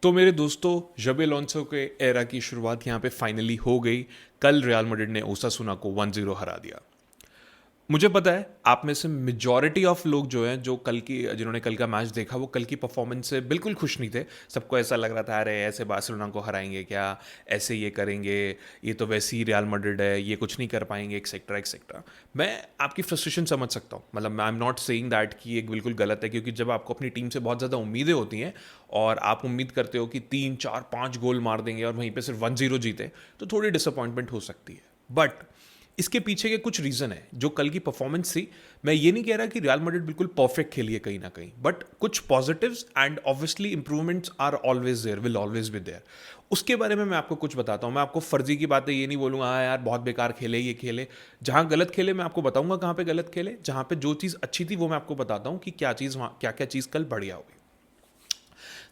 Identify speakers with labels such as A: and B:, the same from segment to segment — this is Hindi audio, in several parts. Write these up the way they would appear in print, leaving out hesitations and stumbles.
A: तो मेरे दोस्तों, जबे अलोंसो के एरा की शुरुआत यहाँ पे फाइनली हो गई। कल रियल मैड्रिड ने ओसासुना को 1-0 हरा दिया। मुझे पता है आप में से मेजॉरिटी ऑफ लोग जो हैं, जो कल की जिन्होंने कल का मैच देखा, वो कल की परफॉर्मेंस से बिल्कुल खुश नहीं थे। सबको ऐसा लग रहा था, अरे ऐसे बार्सिलोना को हराएंगे क्या, ऐसे ये करेंगे, ये तो वैसे ही रियल मैड्रिड है, ये कुछ नहीं कर पाएंगे, एक्सेट्रा एक्सेट्रा। मैं आपकी फ्रस्ट्रेशन समझ सकता हूँ। मतलब आई एम नॉट सेइंग दैट कि ये बिल्कुल गलत है, क्योंकि जब आपको अपनी टीम से बहुत ज़्यादा उम्मीदें होती हैं और आप उम्मीद करते हो कि 3 4 5 गोल मार देंगे और वहीं पे सिर्फ 1-0 जीते, तो थोड़ी डिसअपॉइंटमेंट हो सकती है। बट इसके पीछे के कुछ रीज़न है। जो कल की परफॉर्मेंस थी, मैं ये नहीं कह रहा कि रियल मैड्रिड बिल्कुल परफेक्ट खेली है कहीं ना कहीं, बट कुछ positives and obviously improvements are always there, will always be there. उसके बारे में मैं आपको कुछ बताता हूँ। मैं आपको फर्जी की बातें ये नहीं बोलूँगा, हाँ यार बहुत बेकार खेले, ये खेले। जहाँ गलत खेले मैं आपको बताऊँगा कहाँ पे गलत खेले, जहाँ पे जो चीज़ अच्छी थी वो मैं आपको बताता हूँ कि क्या चीज़ वहाँ, क्या क्या चीज़ कल बढ़िया हुई।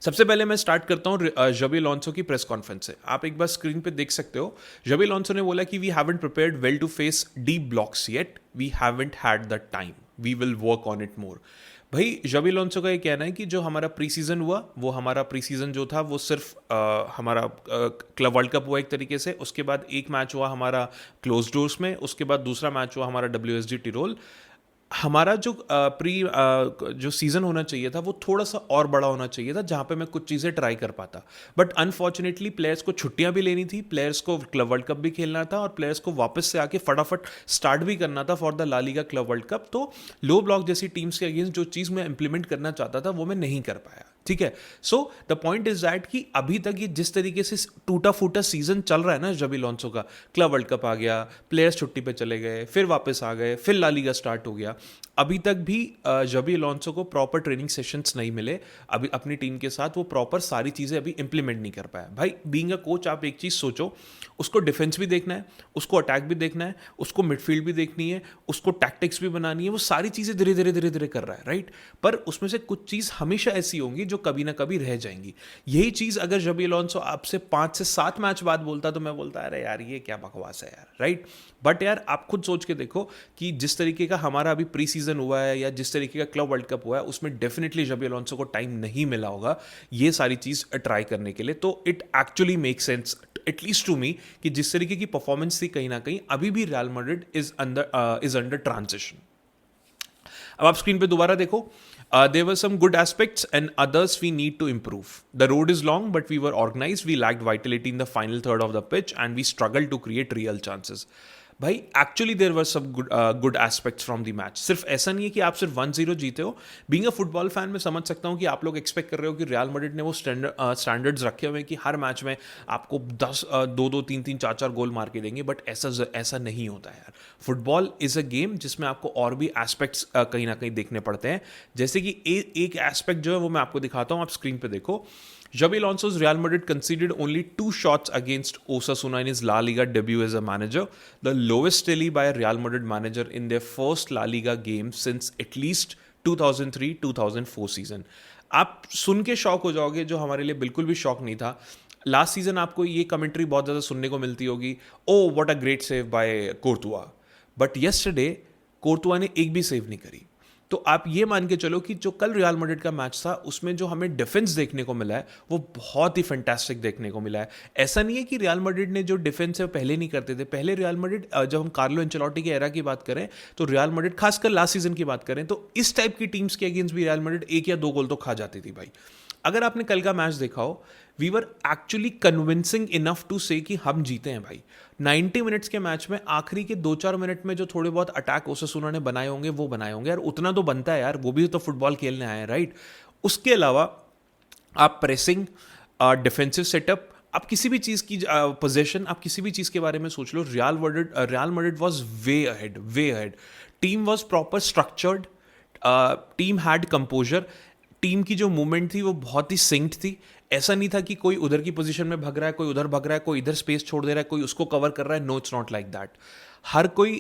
A: सबसे पहले मैं स्टार्ट करता हूँ जबी लॉन्सो की प्रेस कॉन्फ्रेंस से। आप एक बार स्क्रीन पे देख सकते हो। जबी लॉन्सो ने बोला कि we haven't prepared well to face deep blocks yet, we haven't had the time, we will work on it more. भाई, जबी लॉन्सो का ये कहना है कि जो हमारा प्री सीजन हुआ, वो हमारा प्री सीजन जो था वो सिर्फ हमारा क्लब वर्ल्ड कप हुआ एक तरीके से। उसके बाद एक मैच हुआ हमारा क्लोज डोर्स में, उसके बाद दूसरा मैच हुआ हमारा WSG टिरोल। हमारा जो जो सीज़न होना चाहिए था वो थोड़ा सा और बड़ा होना चाहिए था, जहाँ पे मैं कुछ चीज़ें ट्राई कर पाता। बट अनफॉर्चुनेटली प्लेयर्स को छुट्टियां भी लेनी थी, प्लेयर्स को क्लब वर्ल्ड कप भी खेलना था और प्लेयर्स को वापस से आके फटाफट स्टार्ट भी करना था for the La Liga club World Cup. तो लो ब्लॉक जैसी टीम्स के अगेंस्ट जो चीज़ मैं इंप्लीमेंट करना चाहता था वो मैं नहीं कर पाया। ठीक है। So the point is that कि अभी तक ये जिस तरीके से टूटा फूटा सीजन चल रहा है ना जबी लॉन्सो का, क्लब वर्ल्ड कप आ गया, प्लेयर्स छुट्टी पे चले गए, फिर वापस आ गए, फिर ला लीगा स्टार्ट हो गया, अभी तक भी जबी अलोंसो को प्रॉपर ट्रेनिंग सेशंस नहीं मिले। अभी अपनी टीम के साथ वो प्रॉपर सारी चीज़ें अभी इंप्लीमेंट नहीं कर पाया। भाई, बीइंग अ कोच आप एक चीज़ सोचो, उसको डिफेंस भी देखना है, उसको अटैक भी देखना है, उसको मिडफील्ड भी देखनी है, उसको टैक्टिक्स भी बनानी है। वो सारी चीज़ें धीरे धीरे धीरे धीरे कर रहा है, राइट। पर उसमें से कुछ चीज़ हमेशा ऐसी होंगी जो कभी ना कभी रह जाएंगी। यही चीज़ अगर जबी अलोंसो आपसे 5 से 7 मैच बाद बोलता तो मैं बोलता अरे यार ये क्या बकवास है यार, राइट। बट यार आप खुद सोच के देखो कि जिस तरीके का हमारा अभी प्री सीजन हुआ है या जिस तरीके का क्लब वर्ल्ड कप हुआ है, उसमें डेफिनेटली जबी अलोंसो को टाइम नहीं मिला होगा ये सारी चीज़ ट्राई करने के लिए। तो it actually make sense at least to me कि जिस तरीके की परफॉर्मेंस थी कहीं ना कहीं अभी भी real Madrid is under transition. अब आप स्क्रीन पे दोबारा देखो। There were some good aspects and others we need to improve. The road is long, but we were organized. We lacked vitality in the final third of the pitch, and we struggled to create real chances. भाई, एक्चुअली देर वर सब good aspects from the match. सिर्फ ऐसा नहीं है कि आप सिर्फ 1-0 जीते हो। बीइंग अ फुटबॉल फैन मैं समझ सकता हूँ कि आप लोग एक्सपेक्ट कर रहे हो कि रियल मैड्रिड ने वो स्टैंडर्ड्स रखे हुए हैं कि हर मैच में आपको 2-2 3-3 4-4 गोल मार के देंगे, बट ऐसा नहीं होता है यार। फुटबॉल इज़ अ गेम जिसमें आपको और भी एस्पेक्ट्स कहीं ना कहीं देखने पड़ते हैं। जैसे कि एक एस्पेक्ट जो है वो मैं आपको दिखाता हूँ, आप स्क्रीन पे देखो। Xabi Alonso's Real Madrid conceded only 2 shots against Osasuna in his La Liga debut as a manager, the lowest tally by a Real Madrid manager in their first La Liga game since at least 2003-2004 season. आप सुन के शॉक हो जाओगे, जो हमारे लिए बिल्कुल भी शॉक नहीं था। लास्ट सीजन आपको ये कमेंट्री बहुत ज़्यादा सुनने को मिलती होगी, oh what a great save by Courtois, but yesterday Courtois ने एक भी सेव नहीं करी। तो आप ये मान के चलो कि जो कल रियल मैड्रिड का मैच था उसमें जो हमें डिफेंस देखने को मिला है वो बहुत ही फैंटास्टिक देखने को मिला है। ऐसा नहीं है कि रियल मैड्रिड ने जो डिफेंस है पहले नहीं करते थे। पहले रियल मैड्रिड, जब हम कार्लो एंचेलोटी के एरा की बात करें तो रियल मैड्रिड, खासकर लास्ट सीजन की बात करें तो इस टाइप की टीम्स के अगेंस्ट भी रियल मैड्रिड 1 या 2 गोल तो खा जाती थी भाई। अगर आपने कल का मैच देखा हो, we were actually convincing enough to say कि हम जीते हैं भाई। 90 मिनट्स के मैच में आखिरी के 2-4 मिनट में जो थोड़े बहुत अटैक ओसासुना ने बनाए होंगे वो बनाए होंगे यार, उतना तो बनता है यार, वो भी तो फुटबॉल खेलने आए हैं, राइट। उसके अलावा आप प्रेसिंग, डिफेंसिव सेटअप, आप किसी भी चीज़ की पोजीशन, आप किसी भी चीज़ के बारे में सोच लो, Real Madrid was way ahead, way ahead. Team was proper structured, team had composure, team की जो मूवमेंट थी वो बहुत ही सिंक्ड थी। ऐसा नहीं था कि कोई उधर की पोजीशन में भग रहा है, कोई उधर भग रहा है, कोई इधर स्पेस छोड़ दे रहा है, कोई उसको कवर कर रहा है। No, it's not like that.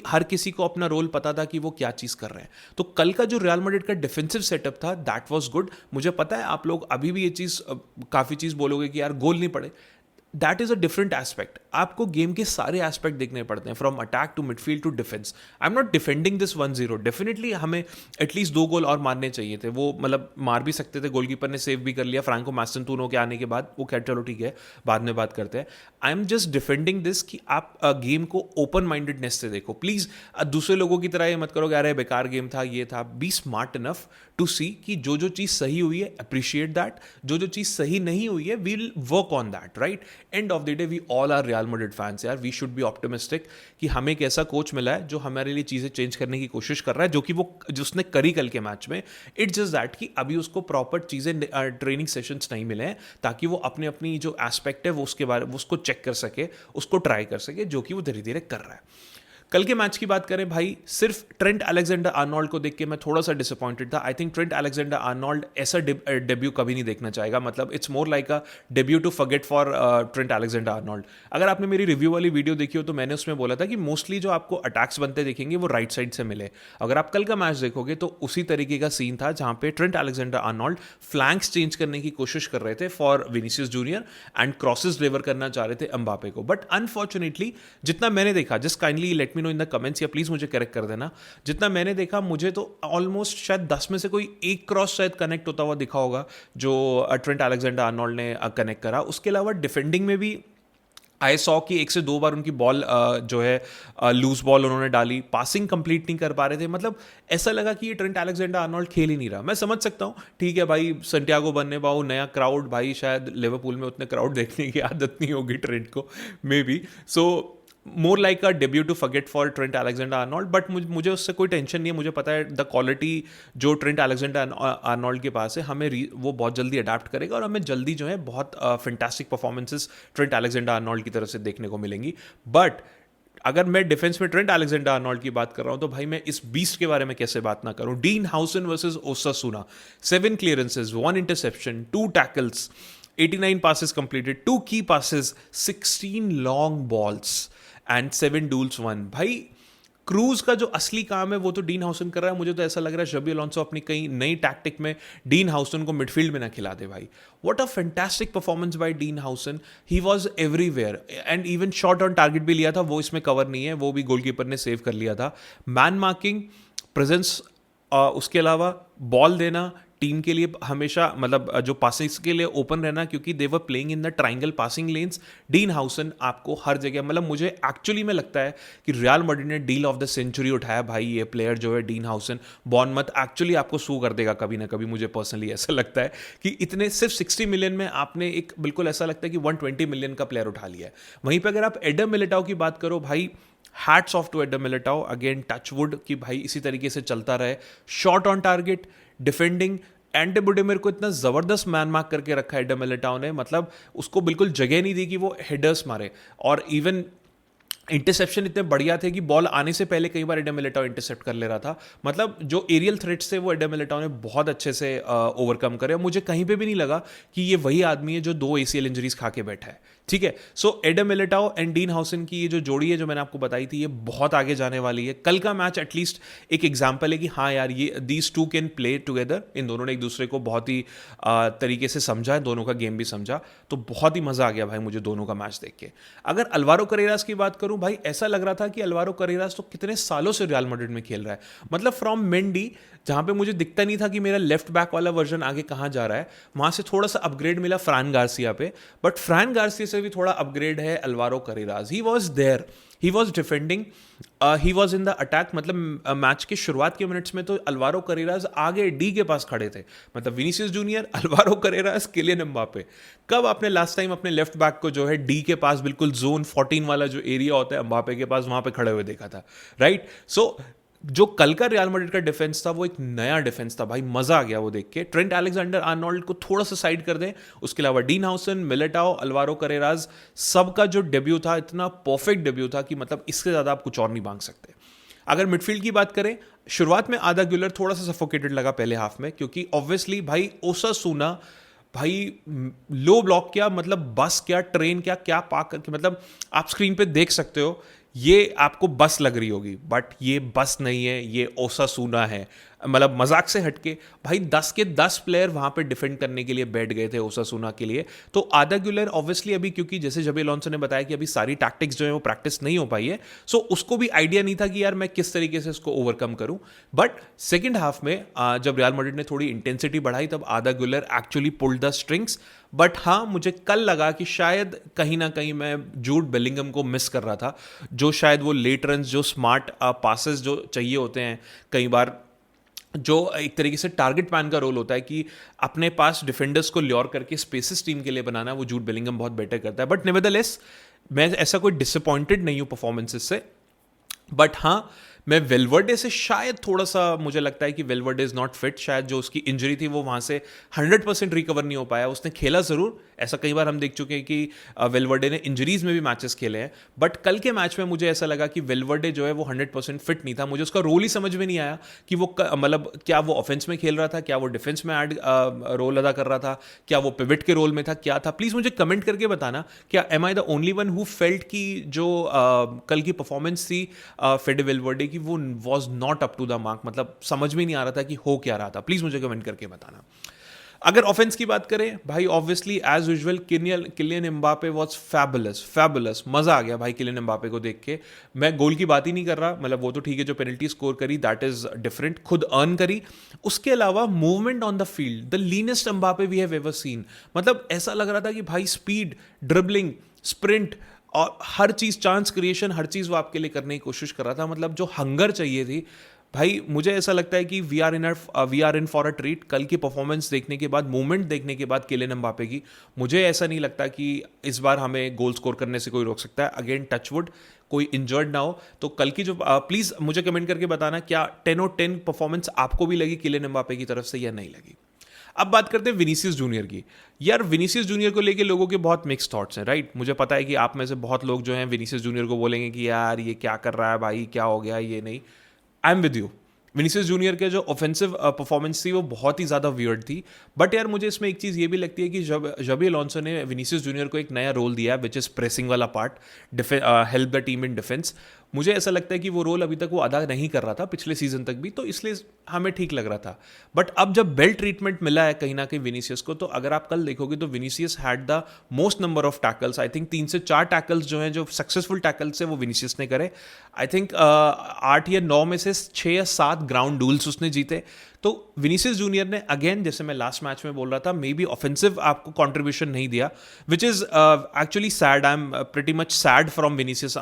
A: हर किसी को अपना रोल पता था कि वो क्या चीज़ कर रहे हैं। तो कल का जो रियल मैड्रिड का डिफेंसिव सेटअप था दैट वाज गुड। मुझे पता है आप लोग अभी भी ये चीज़ काफ़ी चीज़ बोलोगे कि यार गोल नहीं पड़े। That is a different aspect. आपको गेम के सारे एस्पेक्ट देखने पड़ते हैं, from attack to midfield to defence. I am not defending this 1-0, definitely हमें एटलीस्ट 2 गोल और मारने चाहिए थे, वो मतलब मार भी सकते थे, गोलकीपर ने सेव भी कर लिया फ्रैंको मास्टेंटूनो के आने के बाद, वो क्या चलो ठीक है बाद में बात करते हैं। I am just defending this कि आप गेम को ओपन माइंडेडनेस से देखो प्लीज। दूसरे लोगों की तरह ये मत करो कि अरे बेकार गेम था, ये था। बी स्मार्ट इनफ टू सी कि जो जो चीज़ सही हुई है अप्रिशिएट दैट, जो जो चीज़ सही नहीं हुई है we'll work on that, right. End of the day we all are Real Madrid fans यार, वी शुड बी ऑप्टिमिस्टिक कि हमें एक ऐसा कोच मिला है जो हमारे लिए चीज़ें चेंज करने की कोशिश कर रहा है, जो कि वो जिसने करी कल के मैच में। इट्स जस्ट दैट कि अभी उसको प्रॉपर चीज़ें ट्रेनिंग सेशंस नहीं मिले हैं ताकि वो अपने अपनी जो एस्पेक्ट है वो उसके बारे वो उसको चेक कर सके, उसको ट्राई कर सके, जो कि वो धीरे धीरे कर रहा है। कल के मैच की बात करें भाई, सिर्फ ट्रेंट अलेक्जेंडर आर्नोल्ड को देख के मैं थोड़ा सा डिसअपॉइंटेड था। I think Trent Alexander Arnold ऐसा डेब्यू कभी नहीं देखना चाहेगा, मतलब it's more like a debut to forget for Trent Alexander Arnold. अगर आपने मेरी रिव्यू वाली वीडियो देखी हो तो मैंने उसमें बोला था कि मोस्टली जो आपको अटैक्स बनते देखेंगे वो राइट साइड से मिले। अगर आप कल का मैच देखोगे तो उसी तरीके का सीन था जहां पे Trent Alexander Arnold flanks change करने की कोशिश कर रहे थे for Vinicius junior and crosses deliver करना चाह रहे थे एम्बापे को। बट अनफॉर्चुनेटली जितना मैंने देखा, just kindly let me know in the comments या प्लीज मुझे करेक्ट कर देना, जितना मैंने देखा मुझे तो ऑलमोस्ट शायद 10 में से कोई एक क्रॉस शायद कनेक्ट होता हुआ दिखा होगा जो ट्रेंट अलेक्जेंडर आर्नोल्ड ने कनेक्ट करा। उसके अलावा डिफेंडिंग में भी आई सॉ कि 1 से 2 बार उनकी बॉल जो है लूज बॉल उन्होंने डाली, पासिंग कंप्लीट नहीं कर पा रहे थे। मतलब ऐसा लगा कि ये ट्रेंट अलेक्जेंडर आर्नोल्ड खेल ही नहीं रहा। मैं समझ सकता हूँ, ठीक है भाई, संटियागो बर्नाब्यू नया क्राउड, भाई शायद लिवरपूल में उतने क्राउड देखने की आदत नहीं होगी ट्रेंट को, maybe. So more like a debut to forget for Trent Alexander Arnold. But मुझे उससे कोई टेंशन नहीं है, मुझे पता है द क्वालिटी जो ट्रेंट अलेक्जेंडर आर्नोल्ड के पास है, हमें वो बहुत जल्दी अडाप्ट करेगा और हमें जल्दी जो है बहुत fantastic performances Trent Alexander Arnold की तरफ से देखने को मिलेंगी। बट अगर मैं डिफेंस में ट्रेंट अलेक्जेंडर आर्नोल्ड की बात कर रहा हूं तो भाई मैं इस बीस्ट के बारे में कैसे बात ना करूं। Dean हाउसन versus ओसासुना, 7 clearances, 1 interception, 2 tackles, 89 passes completed, 2 key passes, 16 long balls and 7 duels won। भाई क्रूज का जो असली काम है वो तो डीन हाउसन कर रहा है। मुझे तो ऐसा लग रहा है शबी अलोंसो अपनी कई नई टैक्टिक में डीन हाउसन को मिडफील्ड में ना खिला दे भाई। What a fantastic performance by dean हाउसन, he was everywhere and even shot on target भी लिया था, वो इसमें कवर नहीं है, वो भी गोलकीपर ने सेव कर लिया था। मैन मार्किंग, प्रेजेंस, उसके अलावा बॉल देना, टीम के लिए हमेशा मतलब जो पासिंग्स के लिए ओपन रहना, क्योंकि they were playing in the triangle passing lanes. Dean Huijsen आपको हर जगह, मतलब मुझे एक्चुअली में लगता है कि रियल मैड्रिड ने डील ऑफ द सेंचुरी उठाया भाई। ये प्लेयर जो है डीन हाउसन, बॉर्नमथ एक्चुअली आपको सू कर देगा कभी ना कभी, मुझे पर्सनली ऐसा लगता है कि इतने सिर्फ 60 मिलियन में आपने एक बिल्कुल ऐसा लगता है कि 120 मिलियन का प्लेयर उठा लिया है। वहीं पर अगर आप एडम मिलिटाओ की बात करो, भाई hats off to Eder Militao, again touchwood कि भाई इसी तरीके से चलता रहे। शॉट ऑन टारगेट, डिफेंडिंग, एंटे बुडे मेरे को इतना जबरदस्त मैन मार्क करके रखा है एडम मिलिटाओ ने, मतलब उसको बिल्कुल जगह नहीं दी कि वो हेडर्स मारे। और इवन इंटरसेप्शन इतने बढ़िया थे कि बॉल आने से पहले कई बार एडम मिलिटाओ इंटरसेप्ट कर ले रहा था। मतलब जो एरियल थ्रेट्स थे वो एडम मिलिटाओ ने बहुत अच्छे से ओवरकम करे। मुझे कहीं पे भी नहीं लगा कि ये वही आदमी है जो 2 ACL इंजरीज खा के बैठा है, ठीक है। So Eder Militao and Dean Huijsen की ये जो जोड़ी है जो मैंने आपको बताई थी, ये बहुत आगे जाने वाली है। कल का मैच एटलीस्ट एक एग्जाम्पल है कि हाँ यार, ये these two can play together. इन दोनों ने एक दूसरे को बहुत ही तरीके से समझा, दोनों का गेम भी समझा, तो बहुत ही मजा आ गया भाई मुझे दोनों का मैच देख के। अगर अल्वारो करेरास की बात करूं भाई, ऐसा लग रहा था कि अल्वारो करेरास तो कितने सालों से रियल मैड्रिड में खेल रहा है। मतलब फ्रॉम मेंडी, जहां पे मुझे दिखता नहीं था कि मेरा लेफ्ट बैक वाला वर्जन आगे कहां जा रहा है, वहां से थोड़ा सा अपग्रेड मिला फ्रान गार्सिया पे। बट फ्रान गार्सिया से भी थोड़ा अपग्रेड है Alvaro Carreras. He was there, he was defending, he was in the attack. मतलब मैच के शुरुआत के मिनट्स में तो अल्वारो करेरास आगे डी के पास खड़े थे, मतलब Vinicius Junior, Alvaro Carreras, Kylian Mbappe. कब आपने लास्ट टाइम अपने लेफ्ट बैक को जो है डी के पास बिल्कुल जोन 14 वाला जो एरिया होता है एम्बापे के पास, वहां पे खड़े हुए देखा था, राइट। सो जो कल का रियल मैड्रिड का डिफेंस था वो एक नया डिफेंस था भाई, मजा आ गया वो देख के। ट्रेंट अलेक्जेंडर आर्नोल्ड को थोड़ा सा साइड कर दें, उसके अलावा डीन हाउसन, मिलिटाओ, अल्वारो करेरास, सबका जो डेब्यू था इतना परफेक्ट डेब्यू था कि मतलब इससे ज्यादा आप कुछ और नहीं मांग सकते। अगर मिडफील्ड की बात करें, शुरुआत में आदा गुलर थोड़ा सा सफोकेटेड लगा पहले हाफ में, क्योंकि ऑब्वियसली भाई ओसासुना भाई लो ब्लॉक क्या, मतलब बस क्या, ट्रेन क्या, क्या पार्क करके, मतलब आप स्क्रीन पे देख सकते हो, ये आपको बस लग रही होगी बट ये बस नहीं है, ये ओसासुना है। मतलब मजाक से हटके भाई 10 के 10 प्लेयर वहां पे डिफेंड करने के लिए बैठ गए थे ओसासुना के लिए। तो आदा गुलर ऑब्वियसली अभी, क्योंकि जैसे जबी अलॉन्सो ने बताया कि अभी सारी टैक्टिक्स जो है वो प्रैक्टिस नहीं हो पाई है, सो उसको भी आइडिया नहीं था कि यार मैं किस तरीके से इसको ओवरकम करूं। बट सेकेंड हाफ में जब रियल मैड्रिड ने थोड़ी इंटेंसिटी बढ़ाई तब आदा गुलर actually pulled the strings. But हाँ, मुझे कल लगा कि शायद कहीं ना कहीं मैं जूड बेलिंगम को मिस कर रहा था, जो शायद वो लेट रन, जो स्मार्ट पासेस जो चाहिए होते हैं कई बार, जो एक तरीके से टारगेट मैन का रोल होता है कि अपने पास डिफेंडर्स को ल्योर करके स्पेसेस टीम के लिए बनाना, वो जूड बेलिंगम बहुत बेटर करता है। बट नेवरदलेस मैं ऐसा कोई डिसअपॉइंटेड नहीं हूँ परफॉर्मेंसेस से। बट हाँ, मैं वेलवर्डे से शायद थोड़ा सा मुझे लगता है कि वेलवर्डे इज नॉट फिट, शायद जो उसकी इंजरी थी वो वहां से 100% रिकवर नहीं हो पाया। उसने खेला जरूर, ऐसा कई बार हम देख चुके हैं कि वेलवर्डे ने इंजरीज में भी मैचेस खेले हैं, बट कल के मैच में मुझे ऐसा लगा कि वेलवर्डे जो है वो 100% फिट नहीं था। मुझे उसका रोल ही समझ में नहीं आया कि वो मतलब क्या वो ऑफेंस में खेल रहा था, क्या वो डिफेंस में रोल अदा कर रहा था, क्या वो पिवट के रोल में था, क्या था। प्लीज मुझे कमेंट करके बताना, क्या am I the only one who felt कि जो कल की परफॉर्मेंस थी फेडे वेलवर्डे की वो was not up to the mark, मतलब समझ में नहीं आ रहा था कि हो क्या रहा था। प्लीज मुझे कमेंट करके बताना। अगर ऑफेंस की बात करें भाई, obviously as usual Kylian Mbappe was fabulous, मजा आ गया भाई किलियन एम्बापे को देख के। मैं गोल की बात ही नहीं कर रहा, मतलब वो तो ठीक है, जो पेनल्टी स्कोर करी दैट इज डिफरेंट, खुद अर्न करी। उसके अलावा movement on the field, the leanest Mbappe we have ever seen. मतलब ऐसा लग रहा था कि भाई स्पीड, ड्रिबलिंग, स्प्रिंट और हर चीज, चांस क्रिएशन, हर चीज वो आपके लिए करने की कोशिश कर रहा था। मतलब जो हंगर चाहिए थी भाई, मुझे ऐसा लगता है कि we are in for a treat. कल की परफॉर्मेंस देखने के बाद, मूवमेंट देखने के बाद किलियन एम्बापे की, मुझे ऐसा नहीं लगता कि इस बार हमें गोल स्कोर करने से कोई रोक सकता है। अगेन टचवुड, कोई इंजर्ड ना हो। तो कल की जो प्लीज मुझे कमेंट करके बताना, क्या 10 और 10 परफॉर्मेंस आपको भी लगी किलियन एम्बापे की तरफ से या नहीं लगी। अब बात करते हैं विनीसियस जूनियर की। यार विनीसियस जूनियर को लेके लोगों के बहुत मिक्स थॉट्स हैं, राइट। मुझे पता है कि आप में से बहुत लोग जो हैं विनीसियस जूनियर को बोलेंगे कि यार ये क्या कर रहा है भाई, क्या हो गया, ये नहीं। I am with you. Vinicius junior के जो ऑफेंसिव परफॉर्मेंस थी वो बहुत ही ज़्यादा वियर्ड थी। बट यार मुझे इसमें एक चीज़ ये भी लगती है कि जबी अलॉन्सो ने विनीसियस जूनियर को एक नया रोल दिया है, विच इज़ प्रेसिंग वाला part, help the team in defence. मुझे ऐसा लगता है कि वो रोल अभी तक वो अदा नहीं कर रहा था पिछले सीजन तक भी, तो इसलिए हमें ठीक लग रहा था। बट अब जब बेल ट्रीटमेंट मिला है कहीं ना कहीं विनीसियस को, तो अगर आप कल देखोगे तो Vinicius had the most number of tackles. I think 3 से 4 टैकल्स जो हैं, जो सक्सेसफुल टैकल्स है वो विनीसियस ने करे। आई थिंक 8 या 9 में से 6 या 7 ग्राउंड डूल्स उसने जीते। तो विनीसियस जूनियर ने अगेन, जैसे मैं लास्ट मैच में बोल रहा था, मे बी ऑफेंसिव आपको कंट्रीब्यूशन नहीं दिया, which is actually sad. I am pretty much sad from Vinicius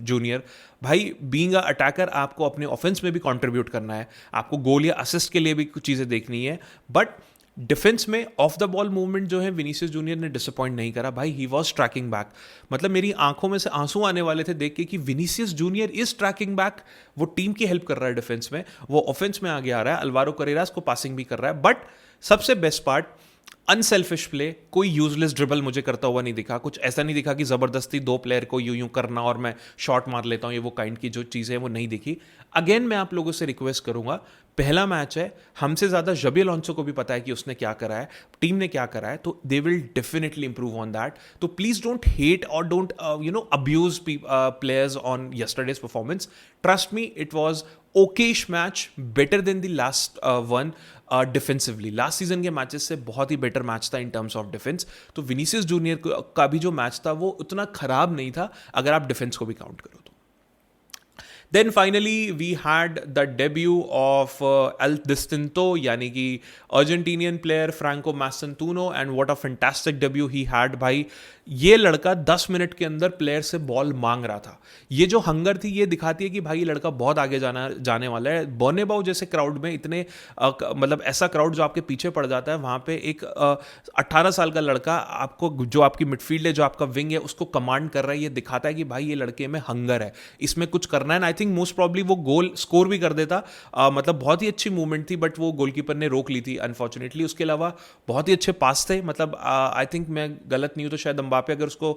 A: junior. भाई बीइंग अ अटैकर आपको अपने ऑफेंस में भी कंट्रीब्यूट करना है, आपको गोल या असिस्ट के लिए भी कुछ चीज़ें देखनी है। बट डिफेंस में ऑफ द बॉल मूवमेंट जो है विनीसियस जूनियर ने डिसअपॉइंट नहीं करा भाई, ही वॉज ट्रैकिंग बैक। मतलब मेरी आंखों में से आंसू आने वाले थे देख के कि Vinicius Junior is tracking back. वो टीम की हेल्प कर रहा है डिफेंस में, वो ऑफेंस में आगे आ रहा है, अल्वारो करेरास को पासिंग भी कर रहा है। बट सबसे बेस्ट पार्ट, अनसेल्फिश प्ले, कोई यूजलेस ड्रिबल मुझे करता हुआ नहीं दिखा। कुछ ऐसा नहीं दिखा कि जबरदस्ती 2 प्लेयर को यूं यूं करना और मैं शॉट मार लेता हूं, ये वो काइंड की जो चीज़ें हैं वो नहीं दिखी। अगेन मैं आप लोगों से रिक्वेस्ट करूंगा, पहला मैच है, हमसे ज़्यादा जबी अलॉन्सो को भी पता है कि उसने क्या करा है, टीम ने क्या करा है, तो they will definitely improve on that. तो प्लीज डोंट हेट और don't abuse players on yesterday's performance. Trust me, it was Okesh match, better than the last one defensively. Last season के मैचेस से बहुत ही बेटर मैच था इन टर्म्स ऑफ डिफेंस। तो विनीसियस जूनियर का भी जो मैच था वो उतना खराब नहीं था अगर आप डिफेंस को भी काउंट करो तो। Then finally we had the debut of El Distinto, यानी कि Argentinian player Franco Mastantuono, and what a fantastic debut he had. भाई ये लड़का 10 मिनट के अंदर प्लेयर से बॉल मांग रहा था। ये जो हंगर थी ये दिखाती है कि भाई ये लड़का बहुत आगे जाने वाला है। बर्नेबाउ जैसे क्राउड में इतने मतलब ऐसा क्राउड जो आपके पीछे पड़ जाता है, वहाँ पे एक 18 साल का लड़का आपको, जो आपकी मिडफील्ड है, जो आपका विंग है, उसको कमांड कर रहा है। ये दिखाता है कि भाई ये लड़के में हंगर है, इसमें कुछ करना है। आई थिंक मोस्ट प्रॉब्ली वो गोल स्कोर भी कर देता। मतलब बहुत ही अच्छी मूवमेंट थी, बट वो गोलकीपर ने रोक ली थी अनफॉर्चुनेटली। उसके अलावा बहुत ही अच्छे पास थे। मतलब आई थिंक मैं गलत नहीं हूं तो शायद एम्बापे अगर उसको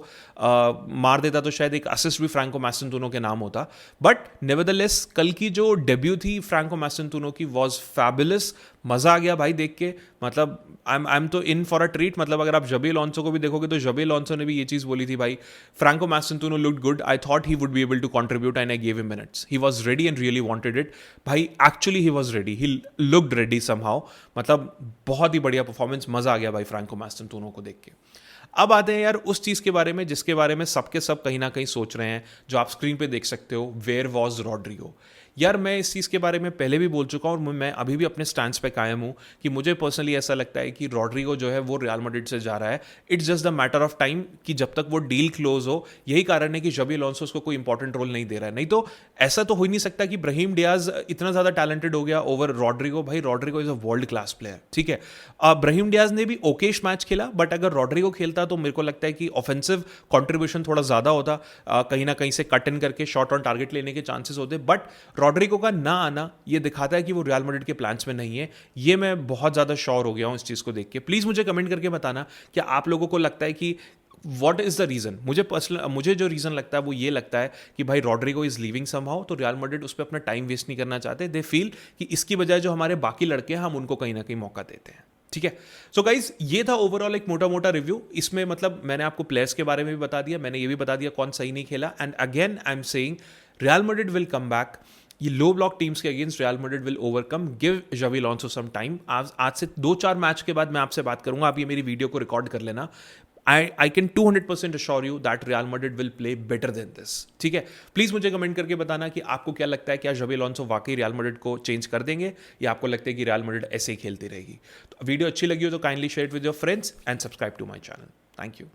A: मार देता तो शायद एक असिस्ट भी फ्रैंको मैसेंटूनो के नाम होता। बट नेवरदलेस कल की जो डेब्यू थी फ्रैंको मैसेंटूनो की वॉज फैबुलस। मज़ा आ गया भाई देख के, मतलब आई एम तो इन फॉर अ ट्रीट। मतलब अगर आप जबी अलॉन्सो को भी देखोगे तो जबी अलॉन्सो ने भी ये चीज़ बोली थी भाई, Franco Mastantuono looked good, I thought he would be able to contribute and I gave him minutes, he was ready and really wanted it. भाई actually he was ready, he looked ready somehow. मतलब बहुत ही बढ़िया परफॉर्मेंस, मज़ा आ गया भाई फ्रैंको मैस्टेंटोनो को देख के। अब आते हैं यार उस चीज़ के बारे में जिसके बारे में सबके सब कहीं ना कहीं सोच रहे हैं, जो आप स्क्रीन पे देख सकते हो, वेयर वॉज रॉड्रिगो। यार मैं इस चीज़ के बारे में पहले भी बोल चुका हूँ और मैं अभी भी अपने स्टैंड पे कायम हूँ कि मुझे पर्सनली ऐसा लगता है कि रॉड्रिगो जो है वो रियल मैड्रिड से जा रहा है। It's just the matter of time कि जब तक वो डील क्लोज हो। यही कारण है कि जबी अलॉन्सो उसको कोई इंपॉर्टेंट रोल नहीं दे रहा है। नहीं तो ऐसा तो हो ही नहीं सकता कि ब्राहीम डियाज इतना ज़्यादा टैलेंटेड हो गया ओवर रॉड्रिगो। भाई Rodrigo is a world class player, ठीक है। ब्राहीम डियाज ने भी ओकेश मैच खेला, बट अगर रॉड्रिगो खेलता तो मेरे को लगता है कि ऑफेंसिव कॉन्ट्रीब्यूशन थोड़ा ज़्यादा होता, कहीं ना कहीं से कट इन करके शॉट ऑन टारगेट लेने के चांसेस होते। बट रॉड्रिगो का ना आना ये दिखाता है कि वो रियल मैड्रिड के प्लान्स में नहीं है। ये मैं बहुत ज़्यादा श्योर हो गया हूँ इस चीज़ को देख के। प्लीज़ मुझे कमेंट करके बताना क्या आप लोगों को लगता है कि वॉट इज द रीजन। मुझे जो रीजन लगता है वो ये लगता है कि भाई रॉड्रिगो इज लीविंग समहाउ, तो रियल मैड्रिड उस पर अपना टाइम वेस्ट नहीं करना चाहते। दे फील कि इसकी बजाय जो हमारे बाकी लड़के हैं हम उनको कहीं ना कहीं मौका देते हैं, ठीक है। सो गाइज ये था ओवरऑल एक मोटा मोटा रिव्यू। इसमें मतलब मैंने आपको प्लेयर्स के बारे में भी बता दिया, मैंने ये भी बता दिया कौन सही नहीं खेला। And again I am saying real Madrid will come back. ये लो ब्लॉक टीम्स के against real Madrid will overcome. Give जबी अलॉन्सो सम टाइम। आज से 2-4 मैच के बाद मैं आपसे बात करूंगा, आप ये मेरी वीडियो को रिकॉर्ड कर लेना। I can 200% assure you that Real Madrid will play better than this, ठीक है। प्लीज मुझे कमेंट करके बताना कि आपको क्या लगता है, क्या जबी अलॉन्सो वाकई रियल मैड्रिड को चेंज कर देंगे या आपको लगता है कि रियल मैड्रिड ऐसे ही खेलती रहेगी। तो वीडियो अच्छी लगी हो तो kindly share it with your friends and subscribe to my channel. Thank you.